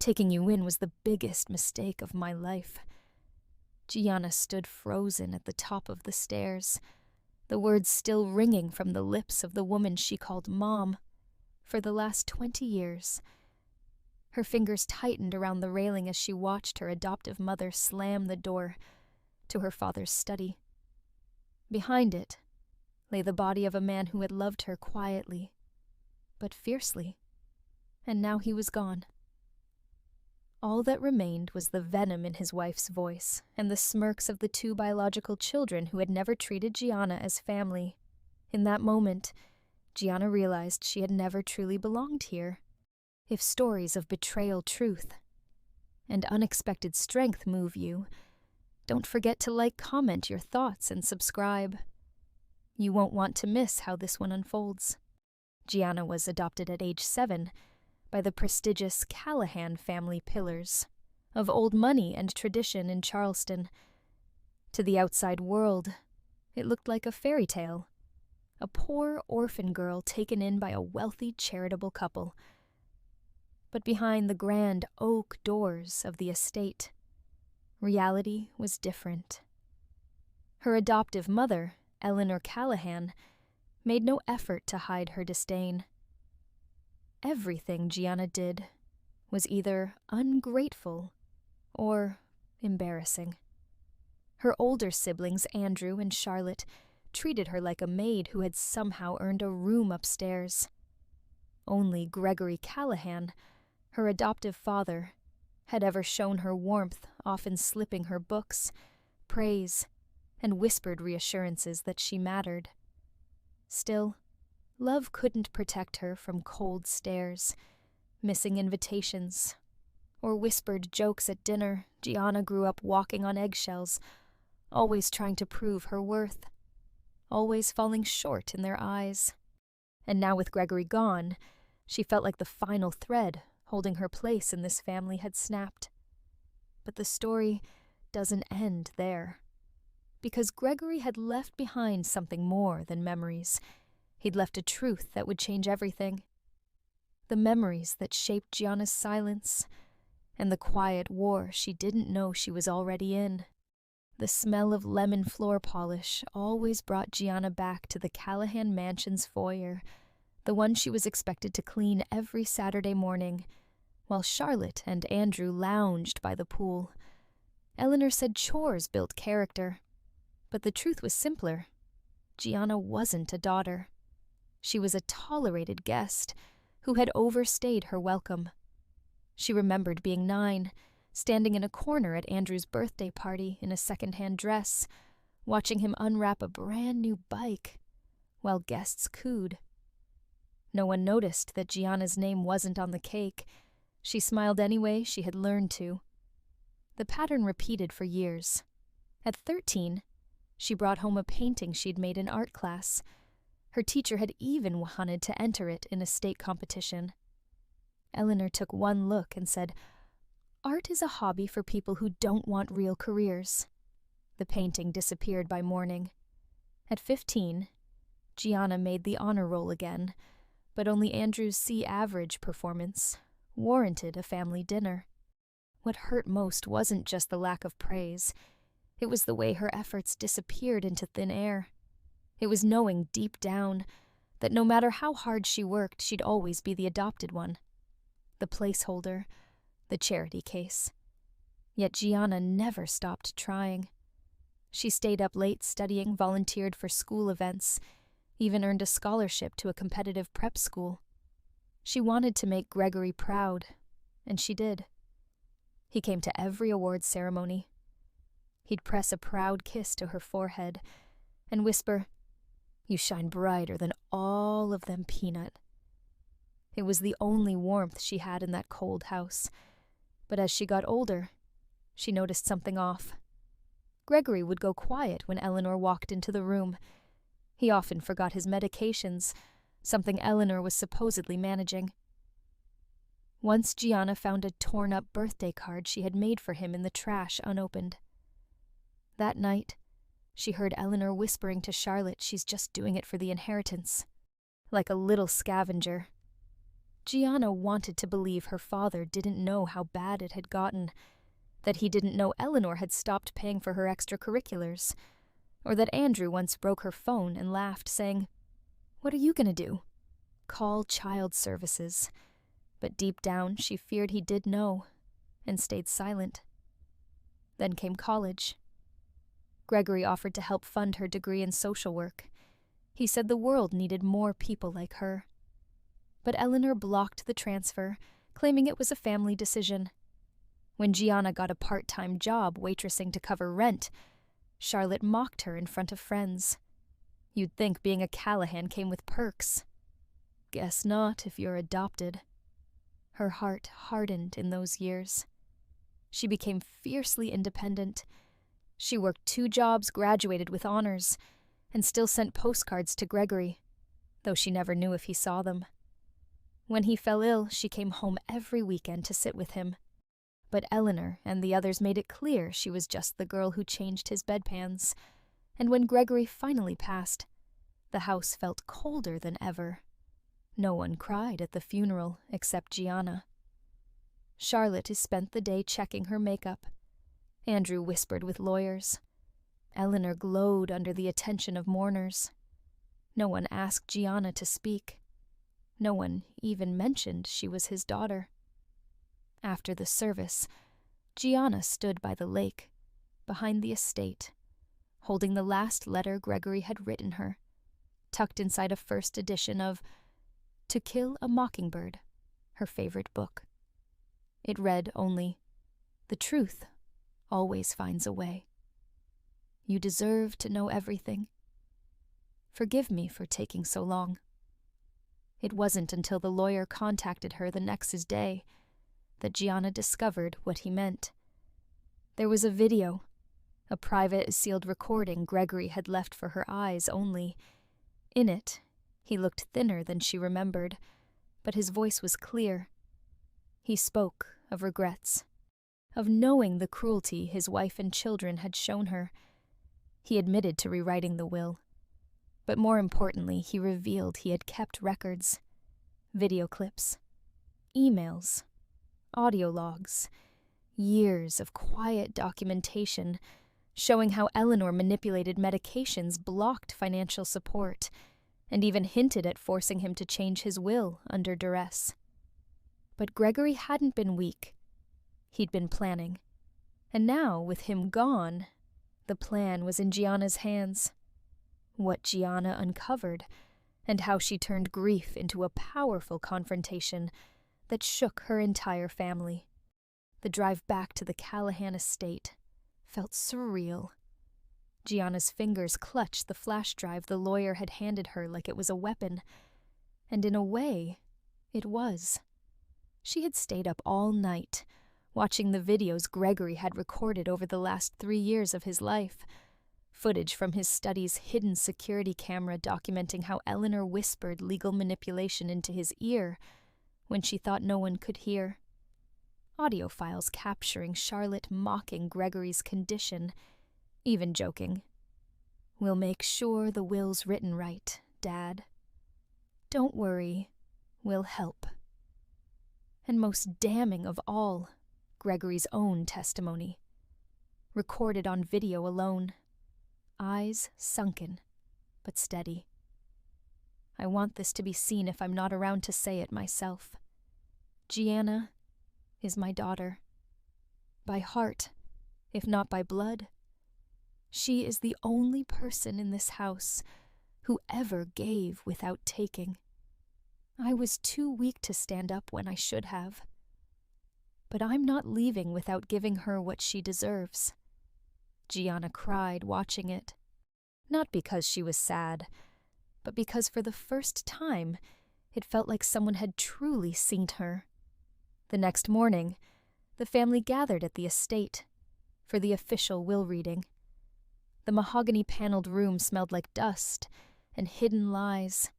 Taking you in was the biggest mistake of my life." Gianna stood frozen at the top of the stairs, the words still ringing from the lips of the woman she called Mom for the last 20 years. Her fingers tightened around the railing as she watched her adoptive mother slam the door to her father's study. Behind it lay the body of a man who had loved her quietly, but fiercely, and now he was gone. All that remained was the venom in his wife's voice and the smirks of the 2 biological children who had never treated Gianna as family. In that moment, Gianna realized she had never truly belonged here. If stories of betrayal, truth, and unexpected strength move you, don't forget to like, comment your thoughts, and subscribe. You won't want to miss how this one unfolds. Gianna was adopted at age 7 by the prestigious Callahan family pillars of old money and tradition in Charleston. To the outside world, it looked like a fairy tale. A poor orphan girl taken in by a wealthy charitable couple. But behind the grand oak doors of the estate, reality was different. Her adoptive mother, Eleanor Callahan, made no effort to hide her disdain. Everything Gianna did was either ungrateful or embarrassing. Her older siblings, Andrew and Charlotte, treated her like a maid who had somehow earned a room upstairs. Only Gregory Callahan, her adoptive father, had ever shown her warmth, often slipping her books, praise, and whispered reassurances that she mattered. Still, love couldn't protect her from cold stares, missing invitations, or whispered jokes at dinner. Gianna grew up walking on eggshells, always trying to prove her worth, always falling short in their eyes. And now with Gregory gone, she felt like the final thread holding her place in this family had snapped. But the story doesn't end there. Because Gregory had left behind something more than memories. He'd left a truth that would change everything. The memories that shaped Gianna's silence, and the quiet war she didn't know she was already in. The smell of lemon floor polish always brought Gianna back to the Callahan Mansion's foyer, the one she was expected to clean every Saturday morning, while Charlotte and Andrew lounged by the pool. Eleanor said chores built character, but the truth was simpler. Gianna wasn't a daughter. She was a tolerated guest who had overstayed her welcome. She remembered being 9, standing in a corner at Andrew's birthday party in a second-hand dress, watching him unwrap a brand-new bike, while guests cooed. No one noticed that Gianna's name wasn't on the cake. She smiled anyway she had learned to. The pattern repeated for years. At 13, she brought home a painting she'd made in art class. Her teacher had even wanted to enter it in a state competition. Eleanor took one look and said, "Art is a hobby for people who don't want real careers." The painting disappeared by morning. At 15, Gianna made the honor roll again, but only Andrew's C-average performance warranted a family dinner. What hurt most wasn't just the lack of praise. It was the way her efforts disappeared into thin air. It was knowing deep down that no matter how hard she worked, she'd always be the adopted one, the placeholder, the charity case. Yet Gianna never stopped trying. She stayed up late studying, volunteered for school events, even earned a scholarship to a competitive prep school. She wanted to make Gregory proud, and she did. He came to every awards ceremony. He'd press a proud kiss to her forehead and whisper, "You shine brighter than all of them, Peanut." It was the only warmth she had in that cold house. But as she got older, she noticed something off. Gregory would go quiet when Eleanor walked into the room. He often forgot his medications, something Eleanor was supposedly managing. Once Gianna found a torn-up birthday card she had made for him in the trash unopened. That night, she heard Eleanor whispering to Charlotte she's just doing it for the inheritance, like a little scavenger. Gianna wanted to believe her father didn't know how bad it had gotten, that he didn't know Eleanor had stopped paying for her extracurriculars, or that Andrew once broke her phone and laughed, saying, "What are you gonna do? Call child services." But deep down, she feared he did know, and stayed silent. Then came college. Gregory offered to help fund her degree in social work. He said the world needed more people like her. But Eleanor blocked the transfer, claiming it was a family decision. When Gianna got a part-time job waitressing to cover rent, Charlotte mocked her in front of friends. You'd think being a Callahan came with perks. Guess not if you're adopted. Her heart hardened in those years. She became fiercely independent. She worked 2 jobs, graduated with honors, and still sent postcards to Gregory, though she never knew if he saw them. When he fell ill, she came home every weekend to sit with him. But Eleanor and the others made it clear she was just the girl who changed his bedpans, and when Gregory finally passed, the house felt colder than ever. No one cried at the funeral except Gianna. Charlotte spent the day checking her makeup. Andrew whispered with lawyers. Eleanor glowed under the attention of mourners. No one asked Gianna to speak. No one even mentioned she was his daughter. After the service, Gianna stood by the lake, behind the estate, holding the last letter Gregory had written her, tucked inside a first edition of To Kill a Mockingbird, her favorite book. It read only, "The truth always finds a way. You deserve to know everything. Forgive me for taking so long." It wasn't until the lawyer contacted her the next day that Gianna discovered what he meant. There was a video, a private sealed recording Gregory had left for her eyes only. In it, he looked thinner than she remembered, but his voice was clear. He spoke of regrets, of knowing the cruelty his wife and children had shown her. He admitted to rewriting the will. But more importantly, he revealed he had kept records, video clips, emails, audio logs, years of quiet documentation showing how Eleanor manipulated medications, blocked financial support, and even hinted at forcing him to change his will under duress. But Gregory hadn't been weak. He'd been planning. And now, with him gone, the plan was in Gianna's hands. What Gianna uncovered, and how she turned grief into a powerful confrontation that shook her entire family. The drive back to the Callahan estate felt surreal. Gianna's fingers clutched the flash drive the lawyer had handed her like it was a weapon, and in a way, it was. She had stayed up all night, watching the videos Gregory had recorded over the last 3 years of his life, footage from his study's hidden security camera documenting how Eleanor whispered legal manipulation into his ear when she thought no one could hear. Audio files capturing Charlotte mocking Gregory's condition, even joking, "We'll make sure the will's written right, Dad. Don't worry, we'll help." And most damning of all, Gregory's own testimony, recorded on video alone. Eyes sunken, but steady. I want this to be seen if I'm not around to say it myself. Gianna is my daughter. By heart, if not by blood. She is the only person in this house who ever gave without taking. I was too weak to stand up when I should have. But I'm not leaving without giving her what she deserves. Gianna cried watching it, not because she was sad, but because for the first time it felt like someone had truly seen her. The next morning, the family gathered at the estate for the official will reading. The mahogany-paneled room smelled like dust and hidden lies.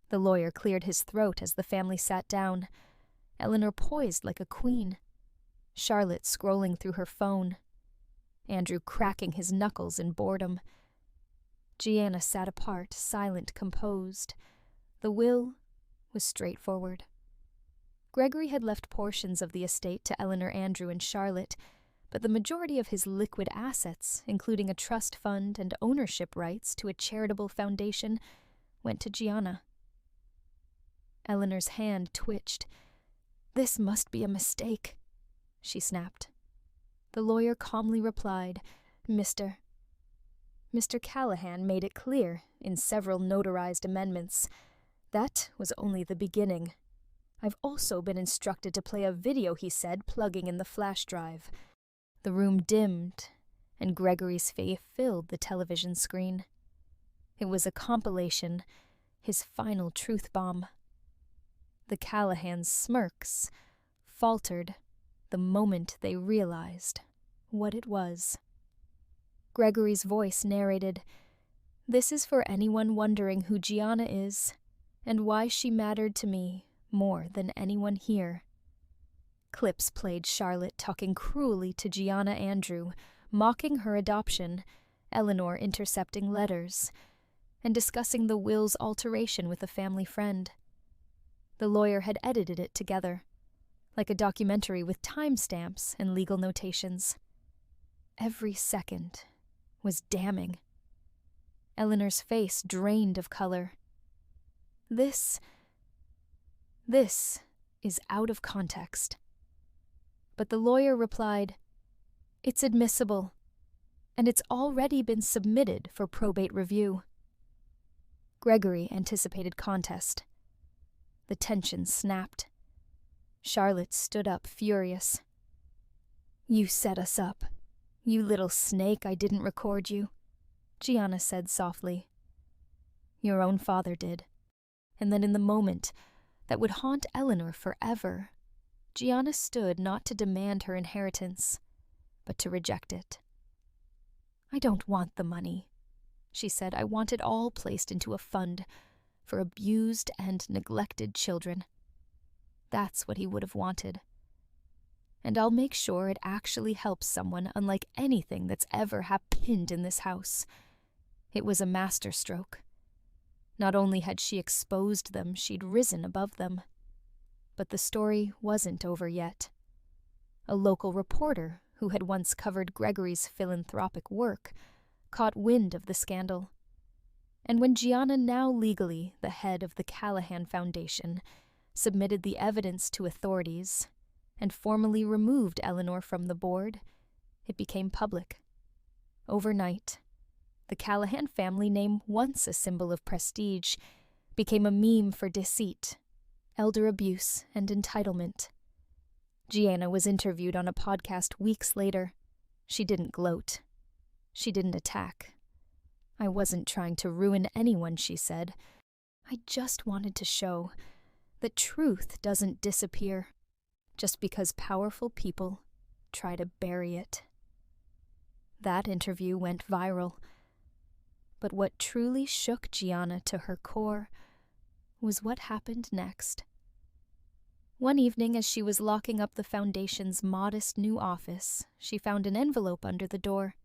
The lawyer cleared his throat as the family sat down, Eleanor poised like a queen, Charlotte scrolling through her phone, Andrew cracking his knuckles in boredom. Gianna sat apart, silent, composed. The will was straightforward. Gregory had left portions of the estate to Eleanor, Andrew, and Charlotte, but the majority of his liquid assets, including a trust fund and ownership rights to a charitable foundation, went to Gianna. Eleanor's hand twitched. "This must be a mistake," she snapped. The lawyer calmly replied, Mr. Callahan made it clear, in several notarized amendments. That was only the beginning. I've also been instructed to play a video, he said, plugging in the flash drive. The room dimmed, and Gregory's face filled the television screen. It was a compilation, his final truth bomb. The Callahans' smirks faltered the moment they realized what it was. Gregory's voice narrated, "This is for anyone wondering who Gianna is, and why she mattered to me more than anyone here." Clips played Charlotte talking cruelly to Gianna Andrew, mocking her adoption, Eleanor intercepting letters, and discussing the will's alteration with a family friend. The lawyer had edited it together, like a documentary with timestamps and legal notations. Every second was damning. Eleanor's face drained of color. This is out of context. But the lawyer replied, "It's admissible, and it's already been submitted for probate review." Gregory anticipated contest. The tension snapped. Charlotte stood up, furious. "You set us up. You little snake, I didn't record you," Gianna said softly. "Your own father did. And then in the moment that would haunt Eleanor forever, Gianna stood not to demand her inheritance, but to reject it. "I don't want the money," she said. "I want it all placed into a fund for abused and neglected children." That's what he would have wanted. And I'll make sure it actually helps someone unlike anything that's ever happened in this house. It was a masterstroke. Not only had she exposed them, she'd risen above them. But the story wasn't over yet. A local reporter, who had once covered Gregory's philanthropic work, caught wind of the scandal. And when Gianna, now legally the head of the Callahan Foundation, submitted the evidence to authorities and formally removed Eleanor from the board, it became public. Overnight, the Callahan family name, once a symbol of prestige, became a meme for deceit, elder abuse, and entitlement. Gianna was interviewed on a podcast weeks later. She didn't gloat. She didn't attack. "I wasn't trying to ruin anyone," she said. "I just wanted to show that truth doesn't disappear just because powerful people try to bury it." That interview went viral. But what truly shook Gianna to her core was what happened next. One evening, as she was locking up the foundation's modest new office, she found an envelope under the door.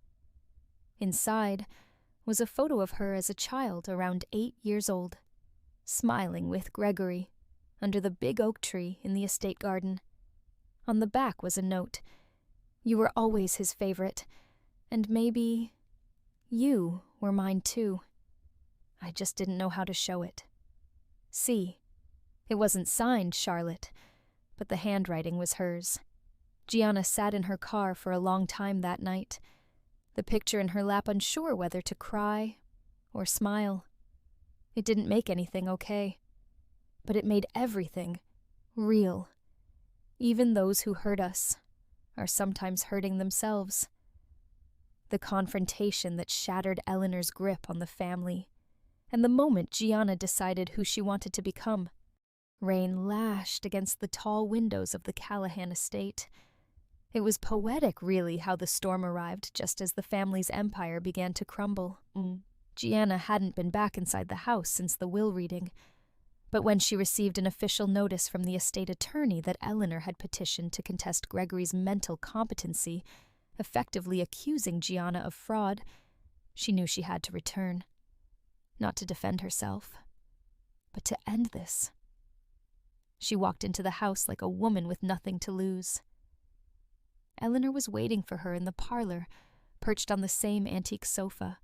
Inside was a photo of her as a child around 8 years old, smiling with Gregory under the big oak tree in the estate garden. On the back was a note, "You were always his favorite, and maybe you were mine too. I just didn't know how to show it. See." It wasn't signed Charlotte, but the handwriting was hers. Gianna sat in her car for a long time that night, the picture in her lap, unsure whether to cry or smile. It didn't make anything okay, but it made everything real. Even those who hurt us are sometimes hurting themselves. The confrontation that shattered Eleanor's grip on the family, and the moment Gianna decided who she wanted to become. Rain lashed against the tall windows of the Callahan estate. It was poetic, really, how the storm arrived just as the family's empire began to crumble. Gianna hadn't been back inside the house since the will reading, but when she received an official notice from the estate attorney that Eleanor had petitioned to contest Gregory's mental competency, effectively accusing Gianna of fraud, she knew she had to return. Not to defend herself, but to end this. She walked into the house like a woman with nothing to lose. Eleanor was waiting for her in the parlor, perched on the same antique sofa,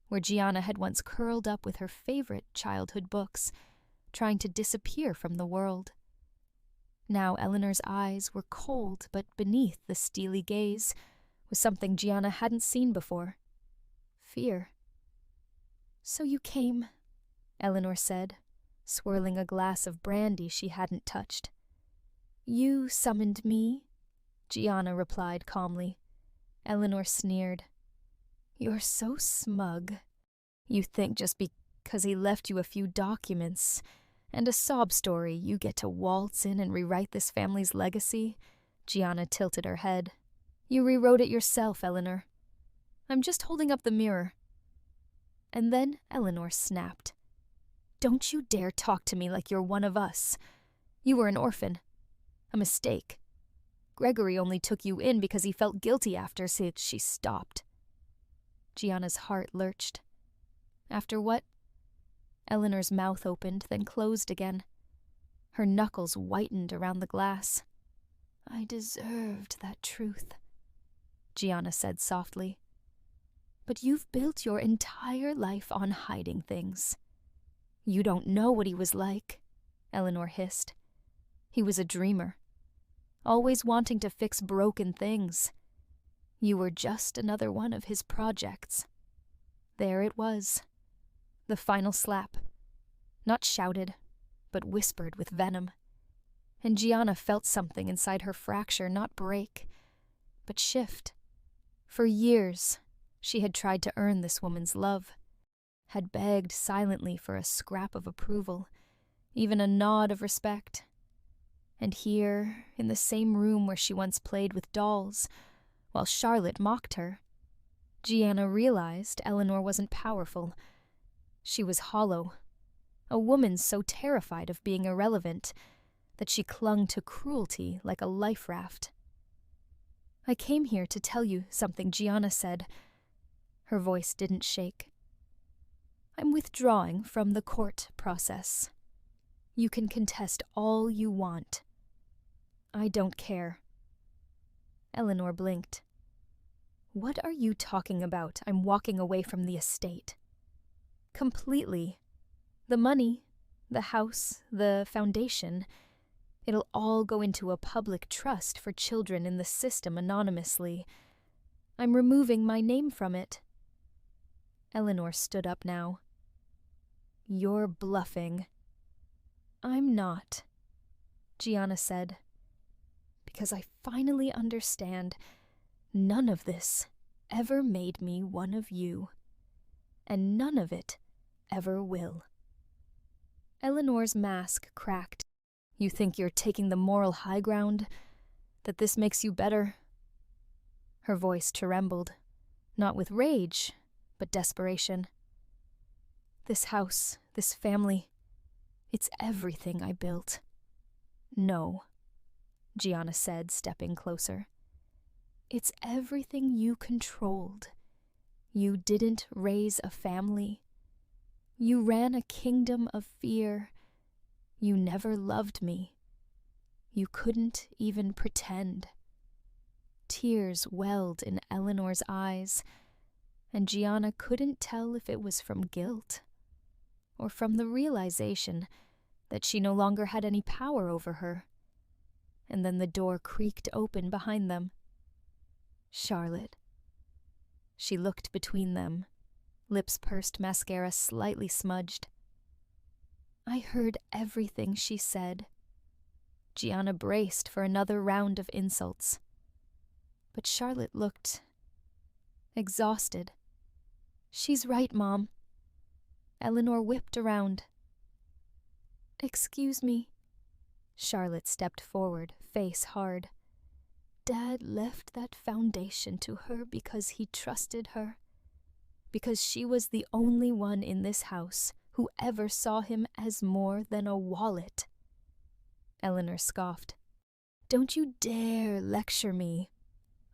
where Gianna had once curled up with her favorite childhood books, trying to disappear from the world. Now Eleanor's eyes were cold, but beneath the steely gaze was something Gianna hadn't seen before. Fear. "So you came," Eleanor said, swirling a glass of brandy she hadn't touched. "You summoned me," Gianna replied calmly. Eleanor sneered. "You're so smug. You think just because he left you a few documents and a sob story you get to waltz in and rewrite this family's legacy?" Gianna tilted her head. "You rewrote it yourself, Eleanor. I'm just holding up the mirror." And then Eleanor snapped. "Don't you dare talk to me like you're one of us. You were an orphan. A mistake. Gregory only took you in because he felt guilty after, so she stopped." Gianna's heart lurched. "After what?" Eleanor's mouth opened, then closed again. Her knuckles whitened around the glass. "I deserved that truth," Gianna said softly. "But you've built your entire life on hiding things." "You don't know what he was like," Eleanor hissed. "He was a dreamer, always wanting to fix broken things. You were just another one of his projects." There it was. The final slap. Not shouted, but whispered with venom. And Gianna felt something inside her fracture not break, but shift. For years, she had tried to earn this woman's love, had begged silently for a scrap of approval, even a nod of respect. And here, in the same room where she once played with dolls, while Charlotte mocked her, Gianna realized Eleanor wasn't powerful. She was hollow, a woman so terrified of being irrelevant that she clung to cruelty like a life raft. "I came here to tell you something," Gianna said. Her voice didn't shake. "I'm withdrawing from the court process. You can contest all you want. I don't care." Eleanor blinked. "What are you talking about? I'm walking away from the estate." "Completely. The money, the house, the foundation, it'll all go into a public trust for children in the system anonymously. I'm removing my name from it." Eleanor stood up now. "You're bluffing." "I'm not," Gianna said, "because I finally understand none of this ever made me one of you, and none of it ever will." Eleanor's mask cracked. "You think you're taking the moral high ground? That this makes you better?" Her voice trembled, not with rage, but desperation. "This house, this family, it's everything I built." "No," Gianna said, stepping closer. "It's everything you controlled. You didn't raise a family. You ran a kingdom of fear. You never loved me. You couldn't even pretend." Tears welled in Eleanor's eyes, and Gianna couldn't tell if it was from guilt or from the realization that she no longer had any power over her. And then the door creaked open behind them. Charlotte. She looked between them, lips pursed, mascara slightly smudged. "I heard everything she said." Gianna braced for another round of insults. But Charlotte looked exhausted. "She's right, Mom." Eleanor whipped around. "Excuse me." Charlotte stepped forward, face hard. "Dad left that foundation to her because he trusted her. Because she was the only one in this house who ever saw him as more than a wallet." Eleanor scoffed. "Don't you dare lecture me."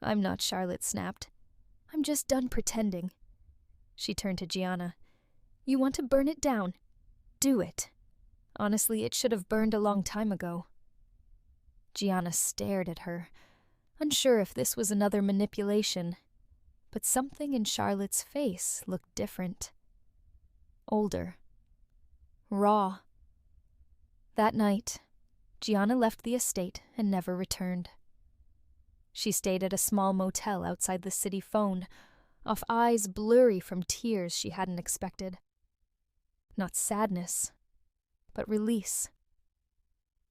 "I'm not," Charlotte snapped. "I'm just done pretending." She turned to Gianna. "You want to burn it down? Do it. Honestly, it should have burned a long time ago. Gianna stared at her, unsure if this was another manipulation, but something in Charlotte's face looked different. Older. Raw. That night, Gianna left the estate and never returned. She stayed at a small motel outside the city phone, off eyes blurry from tears she hadn't expected. Not sadness, but release.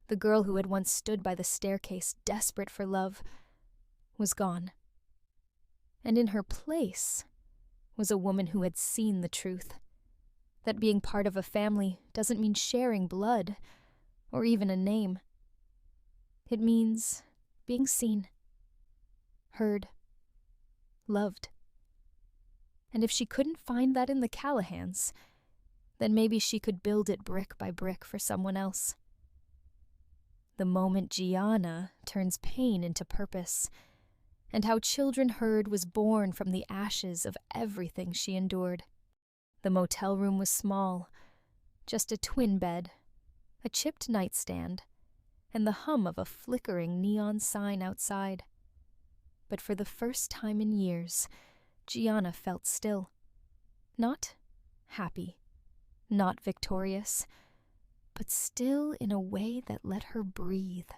The girl who had once stood by the staircase, desperate for love, was gone. And in her place was a woman who had seen the truth, that being part of a family doesn't mean sharing blood, or even a name. It means being seen, heard, loved. And if she couldn't find that in the Callahans, then maybe she could build it brick by brick for someone else. The moment Gianna turns pain into purpose, and how Children Heard was born from the ashes of everything she endured. The motel room was small, just a twin bed, a chipped nightstand, and the hum of a flickering neon sign outside. But for the first time in years, Gianna felt still. Not happy, not victorious, but still in a way that let her breathe.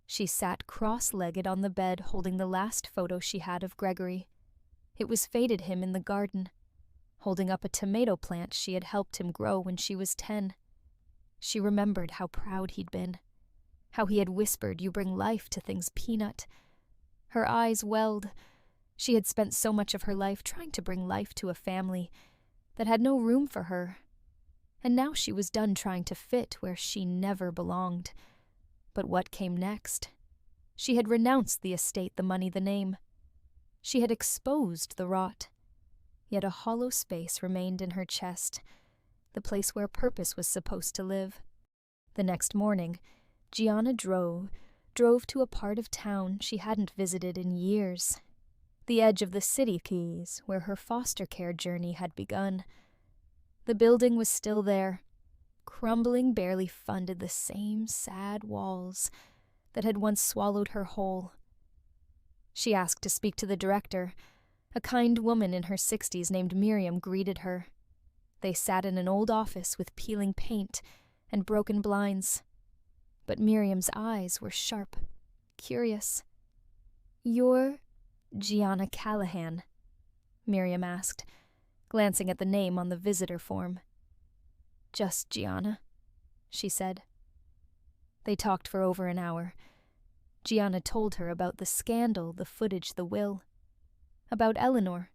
She sat cross-legged on the bed holding the last photo she had of Gregory. It was faded him in the garden, holding up a tomato plant she had helped him grow when she was 10. She remembered how proud he'd been, how he had whispered, "You bring life to things, Peanut." Her eyes welled. She had spent so much of her life trying to bring life to a family that had no room for her, and now she was done trying to fit where she never belonged. But what came next? She had renounced the estate, the money, the name. She had exposed the rot. Yet a hollow space remained in her chest, the place where purpose was supposed to live. The next morning, Gianna drove to a part of town she hadn't visited in years, the edge of the city keys where her foster care journey had begun. The building was still there, crumbling, barely funded, the same sad walls that had once swallowed her whole. She asked to speak to the director. A kind woman in her 60s named Miriam greeted her. They sat in an old office with peeling paint and broken blinds. But Miriam's eyes were sharp, curious. "You're Gianna Callahan?" Miriam asked, glancing at the name on the visitor form. "Just Gianna," she said. They talked for over an hour. Gianna told her about the scandal, the footage, the will. About Eleanor.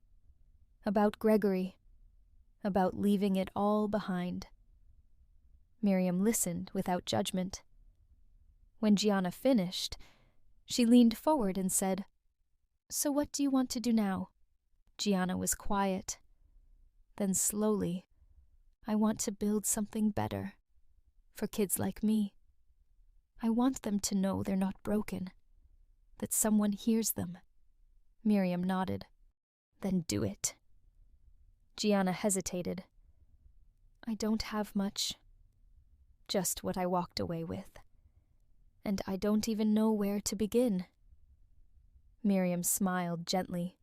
About Gregory. About leaving it all behind. Miriam listened without judgment. When Gianna finished, she leaned forward and said, "So what do you want to do now?" Gianna was quiet. Then slowly, "I want to build something better. For kids like me. I want them to know they're not broken. That someone hears them." Miriam nodded. "Then do it." Gianna hesitated. "I don't have much. Just what I walked away with. And I don't even know where to begin." Miriam smiled gently.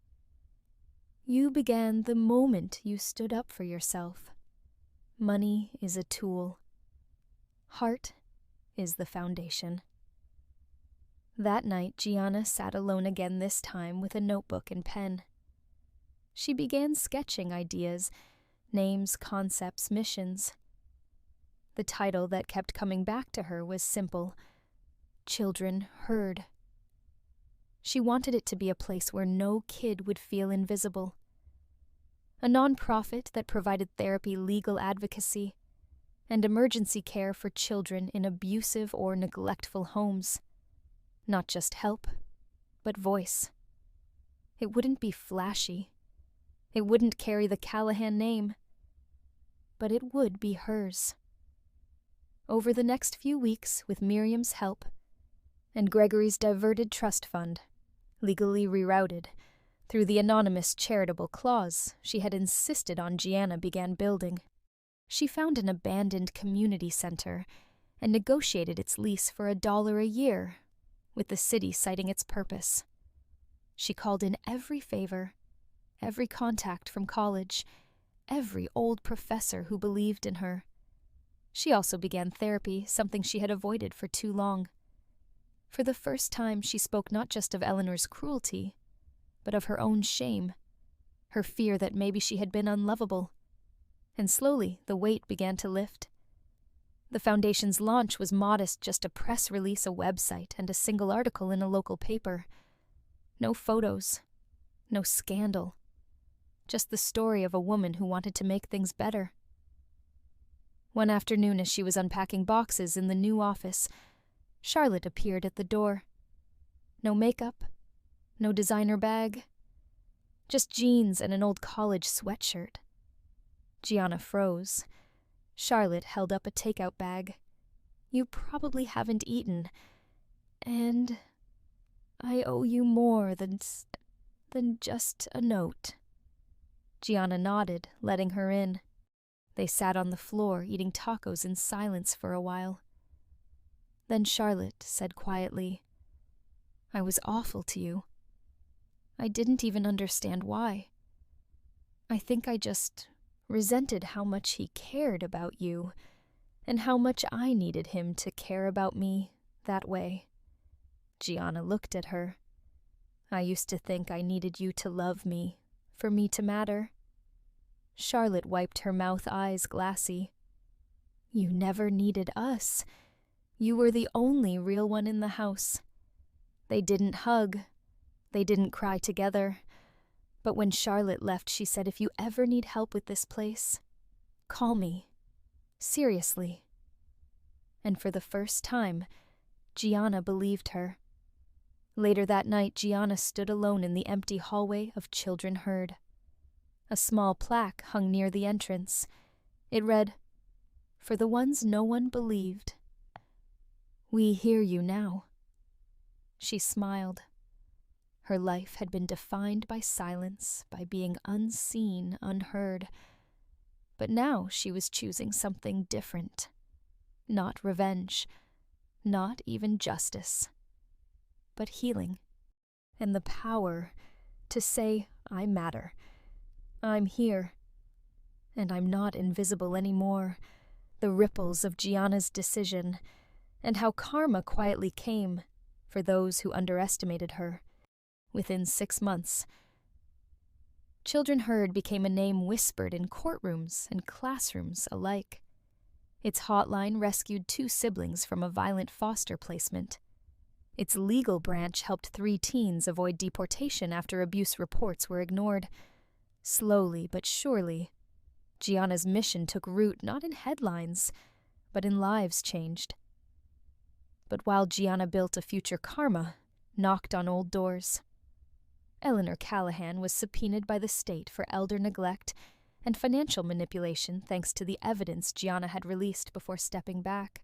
"You began the moment you stood up for yourself. Money is a tool. Heart is the foundation." That night, Gianna sat alone again, this time with a notebook and pen. She began sketching ideas, names, concepts, missions. The title that kept coming back to her was simple: Children Heard. She wanted it to be a place where no kid would feel invisible. A nonprofit that provided therapy, legal advocacy, and emergency care for children in abusive or neglectful homes. Not just help, but voice. It wouldn't be flashy. It wouldn't carry the Callahan name. But it would be hers. Over the next few weeks, with Miriam's help, and Gregory's diverted trust fund, legally rerouted through the anonymous charitable clause she had insisted on, Gianna began building. She found an abandoned community center and negotiated its lease for $1 a year, with the city citing its purpose. She called in every favor, every contact from college, every old professor who believed in her. She also began therapy, something she had avoided for too long. For the first time, she spoke not just of Eleanor's cruelty, but of her own shame, her fear that maybe she had been unlovable. And slowly, the weight began to lift. The Foundation's launch was modest, just a press release, a website, and a single article in a local paper. No photos, no scandal, just the story of a woman who wanted to make things better. One afternoon, as she was unpacking boxes in the new office, Charlotte appeared at the door. No makeup, no designer bag, just jeans and an old college sweatshirt. Gianna froze. Charlotte held up a takeout bag. "You probably haven't eaten, and I owe you more than just a note." Gianna nodded, letting her in. They sat on the floor, eating tacos in silence for a while. Then Charlotte said quietly, "I was awful to you. I didn't even understand why. I think I just resented how much he cared about you, and how much I needed him to care about me that way." Gianna looked at her. "I used to think I needed you to love me, for me to matter." Charlotte wiped her mouth, eyes glassy. "You never needed us. You were the only real one in the house. They didn't hug. They didn't cry together. But when Charlotte left, she said, 'If you ever need help with this place, call me. Seriously.' And for the first time, Gianna believed her. Later that night, Gianna stood alone in the empty hallway of Children Heard. A small plaque hung near the entrance. It read, "For the ones no one believed, we hear you now." She smiled. Her life had been defined by silence, by being unseen, unheard. But now she was choosing something different. Not revenge, not even justice, but healing, and the power to say, "I matter. I'm here, and I'm not invisible anymore." The ripples of Gianna's decision, and how karma quietly came for those who underestimated her. Within 6 months, Children Heard became a name whispered in courtrooms and classrooms alike. Its hotline rescued 2 siblings from a violent foster placement. Its legal branch helped 3 teens avoid deportation after abuse reports were ignored. Slowly but surely, Gianna's mission took root not in headlines, but in lives changed. But while Gianna built a future karma, knocked on old doors, Eleanor Callahan was subpoenaed by the state for elder neglect and financial manipulation thanks to the evidence Gianna had released before stepping back.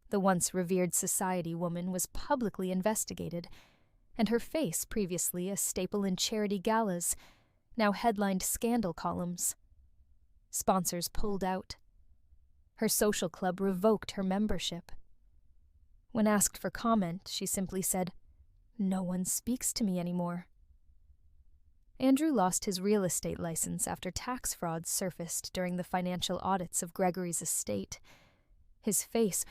The once revered society woman was publicly investigated, and her face, previously a staple in charity galas, now headlined scandal columns. Sponsors pulled out. Her social club revoked her membership. When asked for comment, she simply said, "No one speaks to me anymore." Andrew lost his real estate license after tax frauds surfaced during the financial audits of Gregory's estate. His face,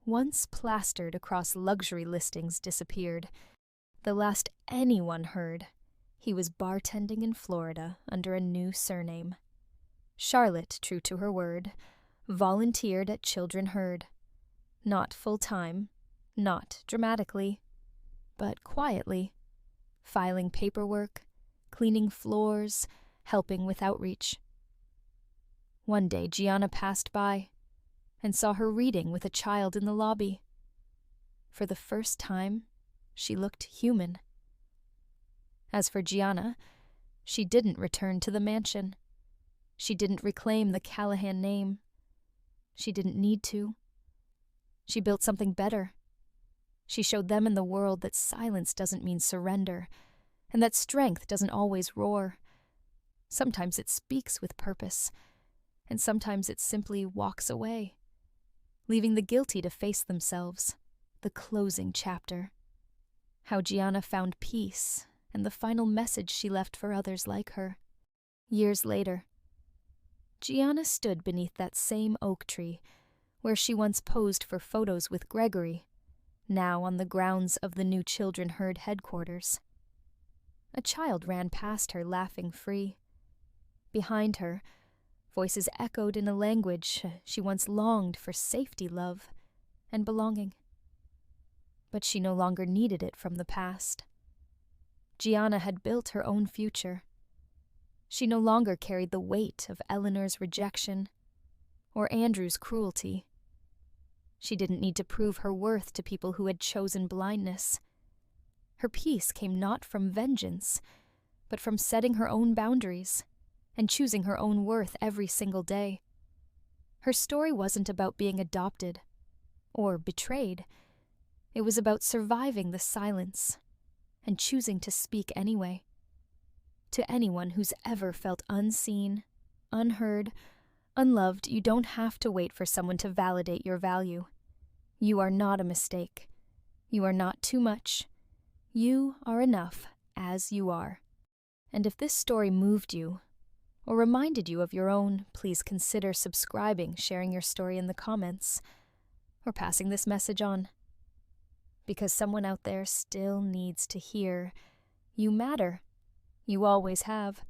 once plastered across luxury listings, disappeared. The last anyone heard, he was bartending in Florida under a new surname. Charlotte, true to her word, volunteered at Children Heard. Not full-time, not dramatically, but quietly, filing paperwork, cleaning floors, helping with outreach. One day, Gianna passed by and saw her reading with a child in the lobby. For the first time, she looked human. As for Gianna, she didn't return to the mansion. She didn't reclaim the Callahan name. She didn't need to. She built something better. She showed them and the world that silence doesn't mean surrender, and that strength doesn't always roar. Sometimes it speaks with purpose, and sometimes it simply walks away, leaving the guilty to face themselves. The closing chapter. How Gianna found peace, and the final message she left for others like her. Years later, Gianna stood beneath that same oak tree where she once posed for photos with Gregory, now on the grounds of the New Children Herd headquarters. A child ran past her, laughing free. Behind her, voices echoed in a language she once longed for: safety, love, and belonging. But she no longer needed it from the past. Gianna had built her own future. She no longer carried the weight of Eleanor's rejection or Andrew's cruelty. She didn't need to prove her worth to people who had chosen blindness. Her peace came not from vengeance, but from setting her own boundaries and choosing her own worth every single day. Her story wasn't about being adopted or betrayed. It was about surviving the silence and choosing to speak anyway. To anyone who's ever felt unseen, unheard, unloved, you don't have to wait for someone to validate your value. You are not a mistake. You are not too much. You are enough as you are. And if this story moved you or reminded you of your own, please consider subscribing, sharing your story in the comments, or passing this message on. Because someone out there still needs to hear, you matter. You always have.